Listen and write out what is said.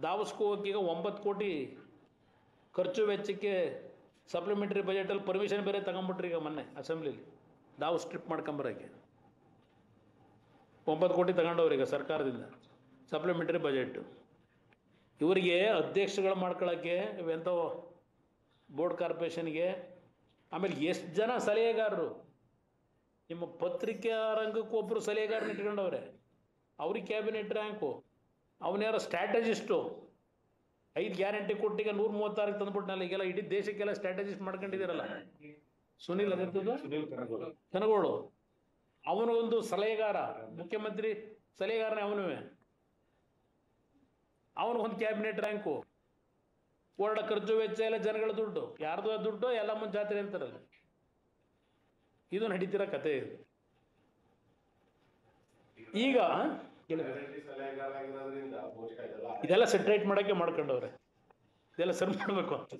ದಾವಸ್ಗೆ ಹೋಗಕ್ಕೆ ಈಗ 9 ಕೋಟಿ ಖರ್ಚು ವೆಚ್ಚಕ್ಕೆ ಸಪ್ಲಿಮೆಂಟ್ರಿ ಬಜೆಟಲ್ಲಿ ಪರ್ಮಿಷನ್ ಬೇರೆ ತಗೊಂಬಿಟ್ರಿ ಈಗ ಮೊನ್ನೆ ಅಸೆಂಬ್ಲಿಲಿ ದಾವಸ್ ಟ್ರಿಪ್ ಮಾಡ್ಕೊಂಬರೋಕ್ಕೆ 9 ಕೋಟಿ ತಗೊಂಡವ್ರೀಗ ಸರ್ಕಾರದಿಂದ ಸಪ್ಲಿಮೆಂಟ್ರಿ ಬಜೆಟ್. ಇವರಿಗೆ ಅಧ್ಯಕ್ಷಗಳು ಮಾಡ್ಕೊಳ್ಳೋಕ್ಕೆ ಇವೆಂಥ ಬೋರ್ಡ್ ಕಾರ್ಪೊರೇಷನ್ಗೆ. ಆಮೇಲೆ ಎಷ್ಟು ಜನ ಸಲಹೆಗಾರರು, ನಿಮ್ಮ ಪತ್ರಿಕಾ ರಂಗಕ್ಕೆ ಒಬ್ಬರು ಸಲಹೆಗಾರನ ಇಟ್ಕೊಂಡವ್ರೆ, ಅವ್ರಿಗೆ ಕ್ಯಾಬಿನೆಟ್ ರ್ಯಾಂಕು. ಅವನ್ಯಾರೋ ಸ್ಟ್ರಾಟಜಿಸ್ಟು 5 ಗ್ಯಾರಂಟಿ ಕೊಟ್ಟಿಗೆ 136 ತಂದ್ಬಿಟ್ನಲ್ಲ. ಈಗೆಲ್ಲ ಇಡೀ ದೇಶಕ್ಕೆಲ್ಲ ಸ್ಟ್ರಾಟಜಿಸ್ಟ್ ಮಾಡ್ಕೊಂಡಿದ್ದೀರಲ್ಲ, ಸುನಿಲ್ ಕನಗೋಳು ಅವನೊಂದು ಸಲಹೆಗಾರ, ಮುಖ್ಯಮಂತ್ರಿ ಸಲಹೆಗಾರನೇ ಅವನಿಗೊಂದು ಕ್ಯಾಬಿನೆಟ್ ರ್ಯಾಂಕು. ಓಡಾಡ ಖರ್ಚು ವೆಚ್ಚ ಎಲ್ಲ ಜನಗಳ ದುಡ್ಡು, ಯಾರ್ದು ದುಡ್ಡು ಎಲ್ಲ ಮುಂದೆ ಜಾತ್ರೆ ಅಂತಾರಲ್ಲ, ಇದು ನಡೀತಿರೋ ಕತೆ ಇದು. ಈಗ ಇದೆಲ್ಲ ಸೆಟ್ರೇಟ್ ಮಾಡೋಕ್ಕೆ ಮಾಡ್ಕೊಂಡವ್ರೆ, ಇದೆಲ್ಲ ಸರಿ ಮಾಡಬೇಕು ಅಂತ.